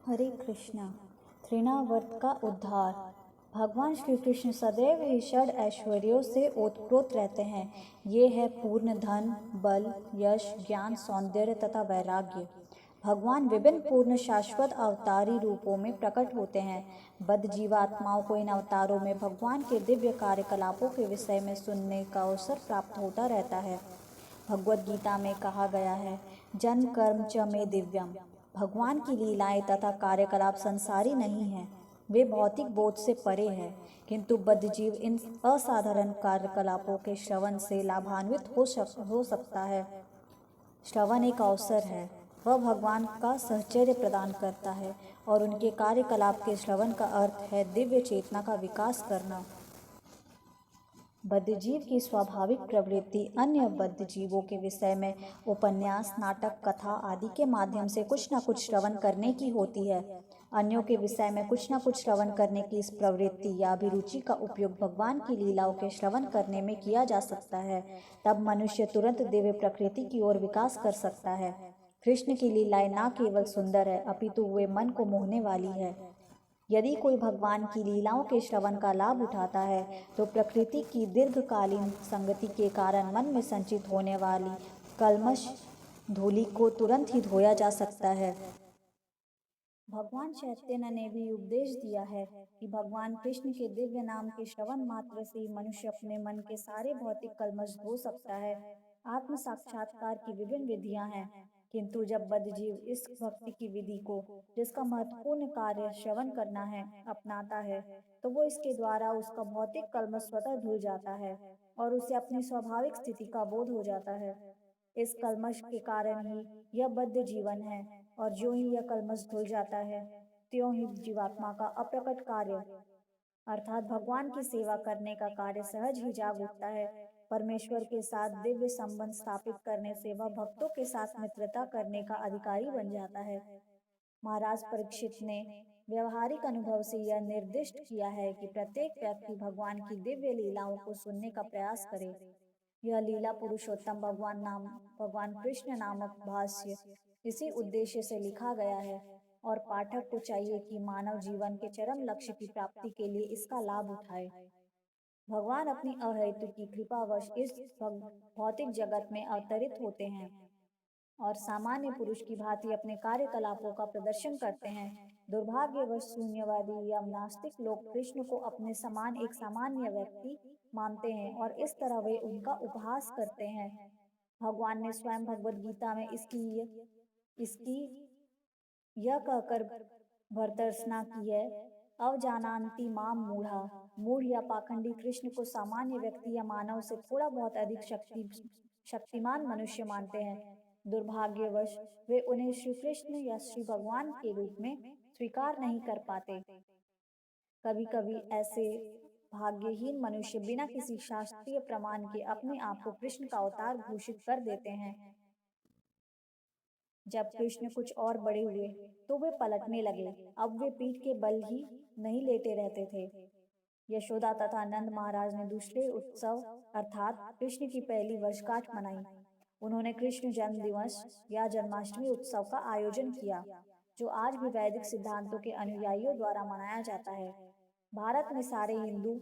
हरे कृष्णा। तृणावर्त का उद्धार। भगवान श्री कृष्ण सदैव ही षड ऐश्वर्यों से ओतप्रोत रहते हैं। ये है पूर्ण धन, बल, यश, ज्ञान, सौंदर्य तथा वैराग्य। भगवान विभिन्न पूर्ण शाश्वत अवतारी रूपों में प्रकट होते हैं। बद्ध जीवात्माओं को इन अवतारों में भगवान के दिव्य कार्यकलापों के विषय में सुनने का अवसर प्राप्त होता रहता है। भगवद गीता में कहा गया है, जन्म कर्म च मे दिव्यम। भगवान की लीलाएं तथा कार्यकलाप संसारी नहीं हैं, वे भौतिक बोध से परे हैं, किंतु बद्ध जीव इन असाधारण कार्यकलापों के श्रवण से लाभान्वित हो सकता है। श्रवण एक अवसर है, वह भगवान का सहचर्य प्रदान करता है और उनके कार्यकलाप के श्रवण का अर्थ है दिव्य चेतना का विकास करना। बद्धजीव की स्वाभाविक प्रवृत्ति अन्य बद्ध जीवों के विषय में उपन्यास, नाटक, कथा आदि के माध्यम से कुछ न कुछ श्रवण करने की होती है। अन्यों के विषय में कुछ न कुछ श्रवण करने की इस प्रवृत्ति या अभिरुचि का उपयोग भगवान की लीलाओं के श्रवण करने में किया जा सकता है। तब मनुष्य तुरंत दिव्य प्रकृति की ओर विकास कर सकता है। कृष्ण की लीलाएं न केवल सुंदर है, अपितु वे मन को मोहने वाली है। यदि कोई भगवान की लीलाओं के श्रवण का लाभ उठाता है तो प्रकृति की दीर्घकालीन संगति के कारण मन में संचित होने वाली कल्मश धूलि को तुरंत ही धोया जा सकता है। भगवान चैतन्य ने भी उपदेश दिया है कि भगवान कृष्ण के दिव्य नाम के श्रवण मात्र से ही मनुष्य अपने मन के सारे भौतिक कल्मश धो सकता है। आत्म साक्षात्कार की विभिन्न विधियां हैं, किंतु जब बद्ध जीव इस भक्ति की विधि को, जिसका महत्वपूर्ण कार्य श्रवण करना है, अपनाता है, तो वो इसके द्वारा उसका भौतिक कल्मश स्वतः धुल जाता है और उसे अपनी स्वाभाविक स्थिति का बोध हो जाता है। इस कल्मश के कारण ही यह बद्ध जीवन है, और जो ही यह कल्मश धुल जाता है, त्यों ही जीवात्मा का अप्रकट कार्य अर्थात भगवान की सेवा करने का कार्य सहज ही जाग उठता है। परमेश्वर के साथ दिव्य संबंध स्थापित करने से वह भक्तों के साथ मित्रता करने का अधिकारी बन जाता है। महाराज परीक्षित ने व्यवहारिक अनुभव से यह निर्दिष्ट किया है कि प्रत्येक व्यक्ति भगवान की दिव्य लीलाओं को सुनने का प्रयास करे। यह लीला पुरुषोत्तम भगवान कृष्ण नामक भाष्य इसी उद्देश्य से लिखा गया है, और पाठक को चाहिए कि मानव जीवन के चरम लक्ष्य की प्राप्ति के लिए इसका लाभ उठाए। भगवान अपनी अहेतु की कृपावश इस भौतिक जगत में अवतरित होते हैं और सामान्य पुरुष की भांति अपने कार्यकलापों का प्रदर्शन करते हैं। दुर्भाग्यवश शून्यवादी या नास्तिक लोग कृष्ण को अपने समान एक सामान्य व्यक्ति मानते हैं और इस तरह वे उनका उपहास करते हैं। भगवान ने स्वयं भगवद गीता में इसकी यह कहकर भर्त्सना की है, अवजानान्ति माम मूढ़ा। मूढ़ या पाखंडी कृष्ण को सामान्य व्यक्ति या मानव से थोड़ा बहुत अधिक शक्तिमान मनुष्य मानते हैं। दुर्भाग्यवश वे उन्हें श्री कृष्ण या श्री भगवान के रूप में स्वीकार नहीं कर पाते। कभी कभी ऐसे भाग्यहीन मनुष्य बिना किसी शास्त्रीय प्रमाण के अपने आप को कृष्ण का अवतार घोषित कर देते हैं। जब कृष्ण कुछ और बड़े हुए तो वे पलटने लगे। अब वे पीठ के बल ही नहीं लेटे रहते थे। यशोदा तथा नंद महाराज ने दूसरे उत्सव अर्थात कृष्ण की पहली वर्षगांठ मनाई। उन्होंने कृष्ण जन्म दिवस या जन्माष्टमी उत्सव का आयोजन किया, जो आज भी वैदिक सिद्धांतों के अनुयायियों द्वारा मनाया जाता है। भारत में सारे हिंदू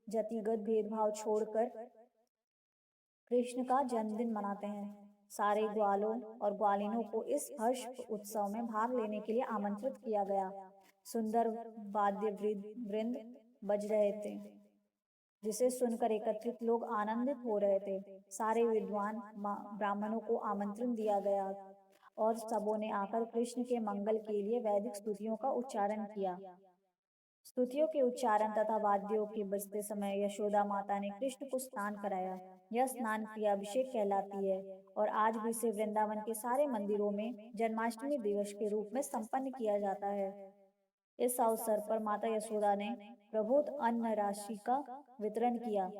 जातिगत भेदभाव छोड़कर कृष्ण का जन्मदिन मनाते हैं। सारे ग्वालों और ग्वालिनों को इस हर्ष उत्सव में भाग लेने के लिए आमंत्रित किया गया। सुंदर वाद्य वृंद बज रहे थे, जिसे सुनकर एकत्रित लोग आनंदित हो रहे थे। सारे विद्वान ब्राह्मणों को आमंत्रण दिया गया और सबों ने आकर कृष्ण के मंगल के लिए वैदिक स्तुतियों का उच्चारण किया। स्तुतियों के उच्चारण तथा वाद्यों के बजते समय यशोदा माता ने कृष्ण को स्नान कराया। यह स्नान क्रिया अभिषेक कहलाती है और आज भी इसे वृंदावन के सारे मंदिरों में जन्माष्टमी दिवस के रूप में संपन्न किया जाता है। इस अवसर पर माता यशोदा ने प्रभुत अन्न राशि का वितरण किया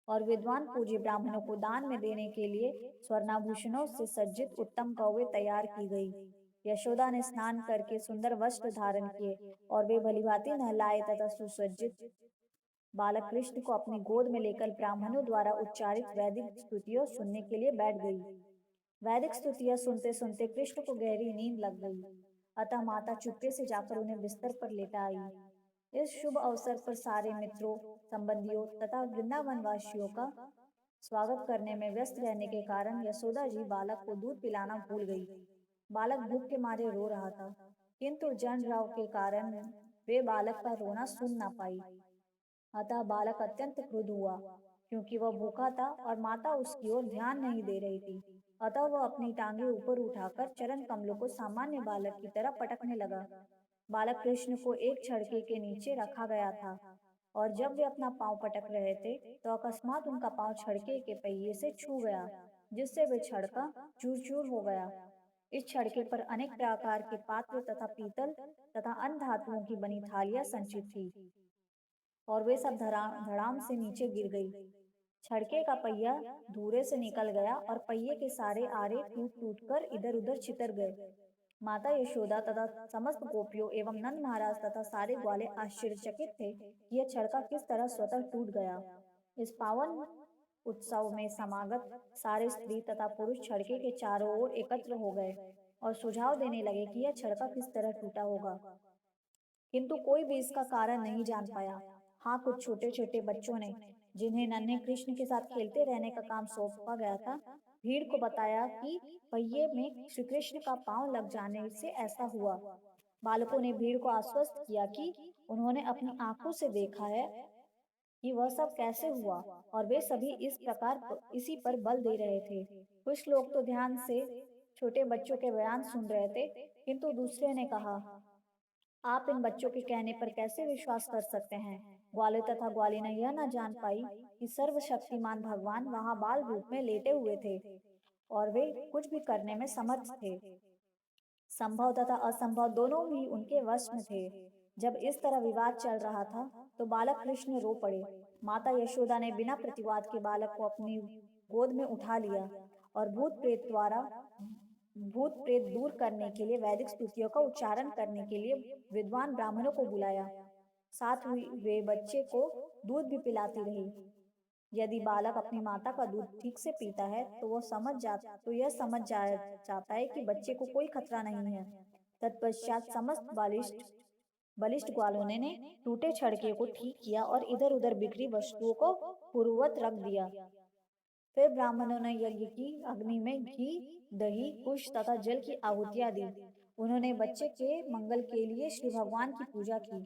और विद्वान पूज्य ब्राह्मणों को दान में देने के लिए स्वर्णाभूषणों से सज्जित उत्तम कौवे तैयार की गई। यशोदा ने स्नान करके सुंदर वस्त्र धारण किए और वे भलीभांति नहलाए तथा सुसज्जित बालक कृष्ण को अपनी गोद में लेकर ब्राह्मणों द्वारा उच्चारित वैदिक स्तुतियों सुनने के लिए बैठ गई। वैदिक स्तुतियां सुनते सुनते कृष्ण को गहरी नींद लग गई। अतः माता चुपके से जाकर उन्हें बिस्तर पर लेटा आई। इस शुभ अवसर पर सारे मित्रों, संबंधियों तथा वृंदावन वासियों का स्वागत करने में व्यस्त रहने के कारण यशोदा जी बालक को दूध पिलाना भूल गई। बालक भूख के मारे रो रहा था, किंतु जन राव के कारण वे बालक का रोना सुन ना पाई। अतः बालक अत्यंत क्रुद्ध हुआ, क्योंकि वह भूखा था और माता उसकी ओर ध्यान नहीं दे रही थी। अतः वह अपनी टांगे ऊपर उठाकर चरण कमलों को सामान्य बालक की तरह पटकने लगा। बालक कृष्ण को एक छड़के के नीचे रखा गया था, और जब वे अपना पांव पटक रहे थे तो अकस्मात उनका पांव छड़के के पहिए से छू गया, जिससे वे छड़का चूर चूर हो गया। इस छड़के पर अनेक प्रकार के पात्र तथा पीतल तथा अन्य धातुओं की बनी थालियां संचित थी, और वे सब धड़ाम से नीचे गिर गई। छड़के का पहिया धूरे से निकल गया और पहिए के सारे आरे टूट टूट कर इधर उधर छितर गए। माता यशोदा तथा समस्त गोपियों एवं नंद महाराज तथा सारे ग्वाले आश्चर्यचकित थे कि यह छड़का किस तरह स्वतः टूट गया। इस पावन उत्सव में समागत सारे स्त्री तथा पुरुष छड़के के चारों ओर एकत्र हो गए और सुझाव देने लगे कि यह छड़का किस तरह टूटा होगा, किंतु कोई भी इसका कारण नहीं जान पाया। हाँ, कुछ छोटे छोटे बच्चों ने, जिन्हें नन्हे कृष्ण के साथ खेलते रहने का काम सौंपा गया था, भीड़ को बताया कि पहिए में श्री कृष्ण का पांव लग जाने से ऐसा हुआ। बालकों ने भीड़ को आश्वस्त किया कि उन्होंने अपनी आंखों से देखा है कि वह सब कैसे हुआ, और वे सभी इस प्रकार इसी पर बल दे रहे थे। कुछ लोग तो ध्यान से छोटे बच्चों के बयान सुन रहे थे, किंतु दूसरे ने कहा, आप इन बच्चों के कहने पर कैसे विश्वास कर सकते हैं। ग्वाले तथा ग्वालिना यह न जान पाई कि सर्वशक्तिमान भगवान वहां बाल रूप में लेटे हुए थे और वे कुछ भी करने में समर्थ थे। संभव तथा असंभव दोनों ही उनके वश में थे। जब इस तरह विवाद चल रहा था तो बालक कृष्ण रो पड़े। माता यशोदा ने बिना प्रतिवाद के बालक को अपनी गोद में उठा लिया और भूत प्रेत दूर करने के लिए वैदिक स्तुतियों का उच्चारण करने के लिए विद्वान ब्राह्मणों को बुलाया। साथ ही वे बच्चे को दूध भी पिलाती रही। यदि बालक अपनी माता का दूध ठीक से पीता है तो यह समझ जाता है कि बच्चे को कोई खतरा नहीं है। तत्पश्चात समस्त बलिष्ठ ग्वालों ने टूटे छड़के को ठीक किया और इधर उधर बिखरी वस्तुओं को पूर्ववत रख दिया। फिर ब्राह्मणों ने यज्ञ की अग्नि में घी, दही, कुश तथा जल की आहुतियां दी। उन्होंने बच्चे के मंगल के लिए श्री भगवान की पूजा की।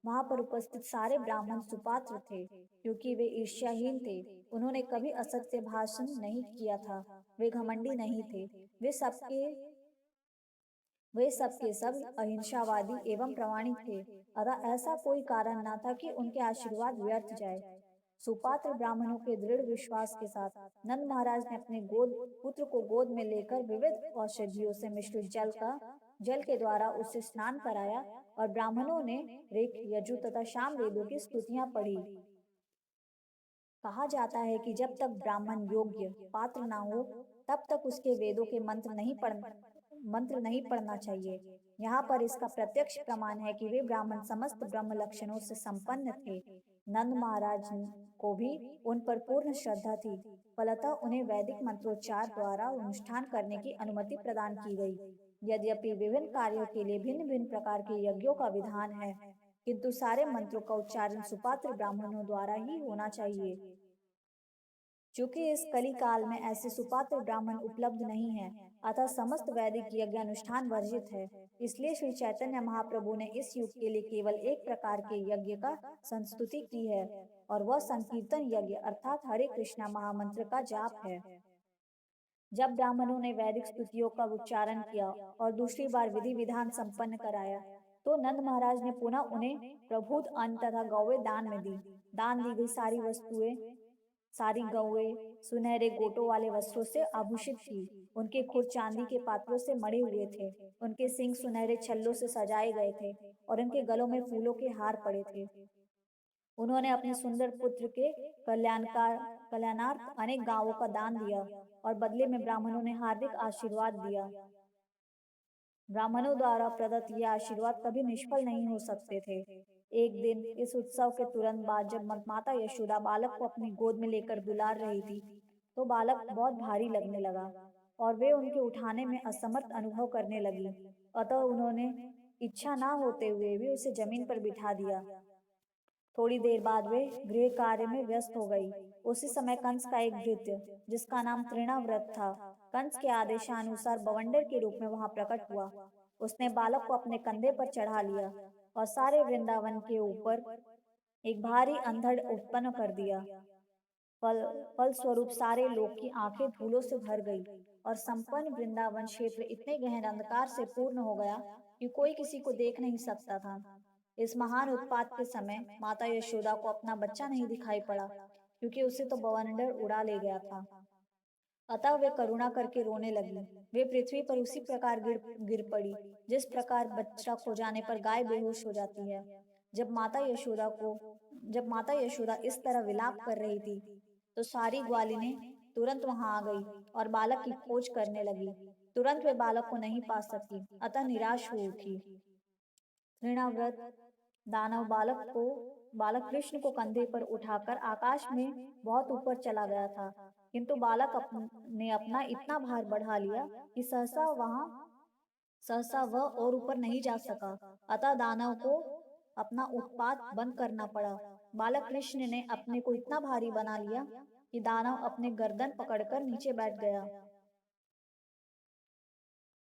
वहां पर उपस्थित सारे ब्राह्मण सुपात्र थे, क्योंकि वे ईर्ष्याहीन थे। उन्होंने कभी असत्य भाषण नहीं किया था। वे घमंडी नहीं थे। वे सबके सब अहिंसावादी एवं प्रामाणिक थे। अतः ऐसा कोई कारण न था कि उनके आशीर्वाद व्यर्थ जाए। सुपात्र ब्राह्मणों के दृढ़ विश्वास के साथ नंद महाराज ने अपने पुत्र को गोद में लेकर विविध औषधियों से मिश्रित जल के द्वारा उससे स्नान कराया, और ब्राह्मणों ने ऋक, यजु तथा साम वेदों की स्तुतियां पढ़ी। कहा जाता है कि जब तक ब्राह्मण योग्य पात्र ना हो तब तक उसके वेदों के मंत्र नहीं पढ़ना चाहिए। यहाँ पर इसका प्रत्यक्ष प्रमाण है कि वे ब्राह्मण समस्त ब्रह्म लक्षणों से संपन्न थे। नंद महाराज को भी उन पर पूर्ण श्रद्धा थी। फलतः उन्हें वैदिक मंत्रोच्चार द्वारा अनुष्ठान करने की अनुमति प्रदान की गई। यद्यपि विभिन्न कार्यों के लिए भिन्न भिन्न प्रकार के यज्ञों का विधान है, किंतु सारे मंत्रों का उच्चारण सुपात्र ब्राह्मणों द्वारा ही होना चाहिए। चूंकि इस कली काल में ऐसे सुपात्र ब्राह्मण उपलब्ध नहीं है, अतः समस्त वैदिक यज्ञ अनुष्ठान वर्जित है। इसलिए श्री चैतन्य महाप्रभु ने इस युग के लिए केवल एक प्रकार के यज्ञ का संस्तुति की है, और वह संकीर्तन यज्ञ अर्थात हरे कृष्णा महामंत्र का जाप है। जब ब्राह्मणों ने वैदिक स्तुतियों का उच्चारण किया और दूसरी बार विधि विधान संपन्न कराया, तो नंद महाराज ने पुनः उन्हें प्रभुत अन्न तथा गौवें दान में दी। दान दी गई सारी गौवें सुनहरे गोटों वाले वस्त्रों से आभूषित थी। उनके खुर चांदी के पात्रों से मढ़े हुए थे। उनके सींग सुनहरे छल्लों से सजाए गए थे और उनके गलों में फूलों के हार पड़े थे। उन्होंने अपने सुंदर पुत्र के कल्याणार्थ अनेक गांवों का दान दिया और बदले में ब्राह्मणों ने हार्दिक आशीर्वाद दिया। ब्राह्मणों द्वारा प्रदत्त यह आशीर्वाद कभी निष्फल नहीं हो सकते थे। एक दिन इस उत्सव के तुरंत बाद जब माता यशोदा बालक को अपनी गोद में लेकर दुलार रही थी, तो बालक बहुत भारी लगने लगा और वे उनके उठाने में असमर्थ अनुभव करने लगी। अतः उन्होंने इच्छा ना होते हुए भी उसे जमीन पर बिठा दिया। थोड़ी देर बाद वे गृह कार्य में व्यस्त हो गई। उसी समय कंस का एक भृत्य, जिसका नाम तृणाव्रत था, कंस के आदेशानुसार बवंडर के रूप में वहां प्रकट हुआ। उसने बालक को अपने कंधे पर चढ़ा लिया और सारे वृंदावन के ऊपर एक भारी अंधड़ उत्पन्न कर दिया। फल फलस्वरूप सारे लोग की आंखें धूलों से भर गई और संपूर्ण वृंदावन क्षेत्र इतने गहन अंधकार से पूर्ण हो गया कि कोई किसी को देख नहीं सकता था। इस महान उत्पात के समय माता यशोदा को अपना बच्चा नहीं दिखाई पड़ा, क्योंकि उसे तो बवंडर उड़ा ले गया था। अतः वे करुणा करके रोने लगी। वे पृथ्वी पर उसी प्रकार गिर गिर पड़ी, जिस प्रकार बच्चा खो जाने पर गाय बेहोश हो जाती है। जब माता यशोदा इस तरह विलाप कर रही थी, तो सारी ग्वालिनें तुरंत वहां आ गई और बालक की खोज करने लगी। तुरंत वे बालक को नहीं पा सकी, अतः निराश हो उठी। तृणाव्रत दानव बालक कृष्ण को कंधे पर उठाकर आकाश में बहुत ऊपर चला गया था, किंतु बालक ने अपना इतना भार बढ़ा लिया कि सहसा वह और ऊपर नहीं जा सका। अतः दानव को अपना उत्पात बंद करना पड़ा। बालक कृष्ण ने अपने को इतना भारी बना लिया कि दानव अपने गर्दन पकड़कर नीचे बैठ गया।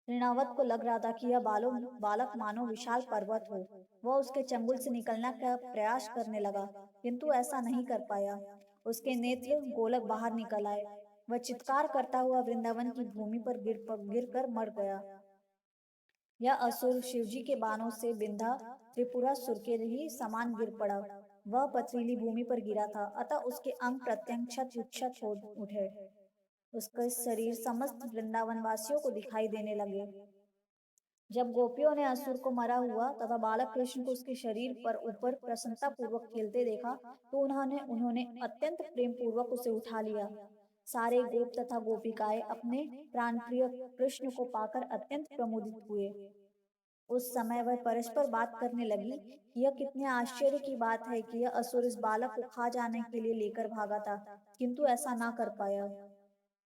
ऋणावत को लग रहा था कि यह बालक मानो विशाल पर्वत हो। वह उसके चंगुल से निकलने का प्रयास करने लगा, किंतु ऐसा नहीं कर पाया। उसके नेत्र गोलक बाहर निकल आए। वह चित्कार करता हुआ वृंदावन की भूमि पर गिरकर मर गया। यह असुर शिवजी के बाणों से बिंधा त्रिपुरासुर के ही समान गिर पड़ा। वह पथरीली भूमि पर गिरा था, अतः उसके अंग प्रत्यंग क्षत विक्षत हो उठे। उसका शरीर समस्त वृंदावन वासियों को दिखाई देने लगे। जब गोपियों ने असुर को मरा हुआ तथा बालक कृष्ण को उसके शरीर पर ऊपर प्रसन्नता पूर्वक खेलते देखा, तो उन्होंने अत्यंत प्रेम पूर्वक उसे उठा लिया। सारे गोप तथा गोपिकाएं अपने प्राणप्रिय कृष्ण को पाकर अत्यंत प्रमुदित हुए। उस समय वह परस्पर बात करने लगी कि यह कितने आश्चर्य की बात है कि यह असुर इस बालक को खा जाने के लिए लेकर भागा था, किंतु ऐसा ना कर पाया।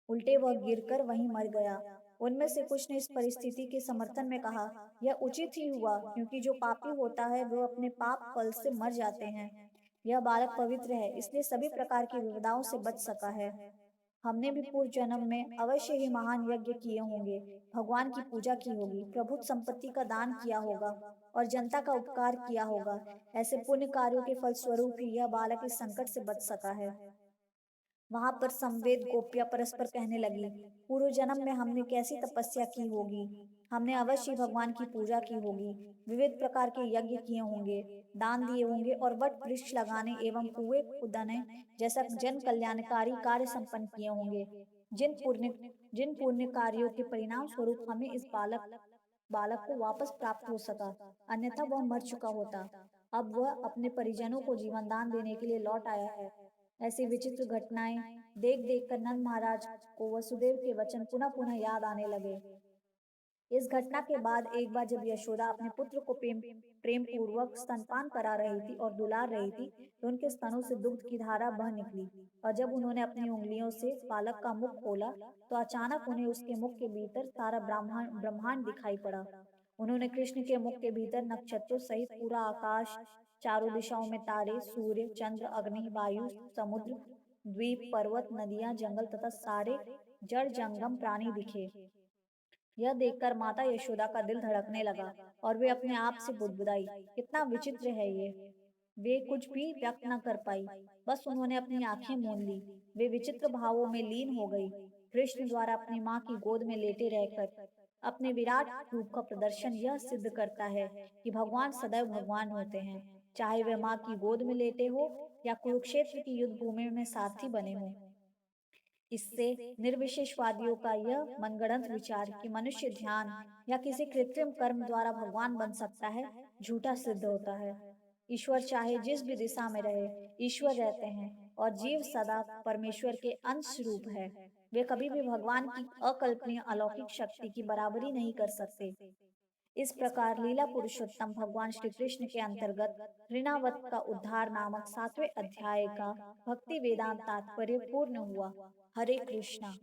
उल्टे वह गिरकर वहीं मर गया। उनमें से कुछ ने इस परिस्थिति के समर्थन में कहा, यह उचित ही हुआ, क्योंकि जो पापी होता है वह अपने पाप फल से मर जाते हैं। यह बालक पवित्र है, इसलिए सभी प्रकार की विपदाओं से बच सका है। हमने भी पूर्व जन्म में अवश्य ही महान यज्ञ किए होंगे, भगवान की पूजा की होगी, प्रभुत्व संपत्ति का दान किया होगा और जनता का उपकार किया होगा। ऐसे पुण्य कार्यों के फलस्वरूप ही यह बालक इस संकट से बच सका है। वहां पर संवेद गोपियां परस्पर कहने लगी, पूर्व जन्म में हमने कैसी तपस्या की होगी। हमने अवश्य भगवान की पूजा की होगी, विविध प्रकार के यज्ञ किए होंगे, दान दिए होंगे और वट वृक्ष लगाने एवं कुएं खुदाने जैसा जन कल्याणकारी कार्य संपन्न किए होंगे। जिन पुण्य कार्यों के परिणाम स्वरूप हमें इस बालक को वापस प्राप्त हो सका, अन्यथा वह मर चुका होता। अब वह अपने परिजनों को जीवन दान देने के लिए लौट आया है। ऐसी विचित्र घटनाएं देख देख कर नंद महाराज को वसुदेव के वचन पुनः पुनः याद आने लगे। इस घटना के बाद एक बार जब यशोदा अपने पुत्र को प्रेम पूर्वक स्तनपान करा रही थी और दुलार रही थी, तो उनके स्तनों से दुग्ध की धारा बह निकली। और जब उन्होंने अपनी उंगलियों से बालक का मुख खोला, तो अचानक उन्हें उसके मुख के भीतर सारा ब्रह्मांड दिखाई पड़ा। उन्होंने कृष्ण के मुख के भीतर नक्षत्रों सहित पूरा आकाश, चारों दिशाओं में तारे, सूर्य, चंद्र, अग्नि, वायु, समुद्र, द्वीप, पर्वत, नदियां, जंगल तथा सारे जड़ जंगम प्राणी दिखे। यह देखकर माता यशोदा का दिल धड़कने लगा और वे अपने आप से बुदबुदाई, कितना विचित्र है ये। वे कुछ भी व्यक्त न कर पाई, बस उन्होंने अपनी आंखें मूंद ली। वे विचित्र भावों में लीन हो गई। कृष्ण द्वारा अपनी माँ की गोद में लेटे रहकर अपने विराट रूप का प्रदर्शन यह सिद्ध करता है कि भगवान सदैव भगवान होते हैं, चाहे वे माँ की गोद में लेटे हो या कुरुक्षेत्र की युद्ध भूमि में सारथी बने हो। इससे निर्विशेषवादियों का यह मनगढ़ंत विचार कि मनुष्य ध्यान या किसी कृत्रिम कर्म द्वारा भगवान बन सकता है, झूठा सिद्ध होता है। ईश्वर चाहे जिस भी दिशा में रहे, ईश्वर रहते हैं और जीव सदा परमेश्वर के अंश रूप है। वे कभी भी भगवान की अकल्पनीय अलौकिक शक्ति की बराबरी नहीं कर सकते। इस प्रकार लीला पुरुषोत्तम भगवान श्री कृष्ण के अंतर्गत ऋणावत का उद्धार नामक 7वें अध्याय का भक्ति वेदांत तात्पर्य पूर्ण हुआ। हरे कृष्णा।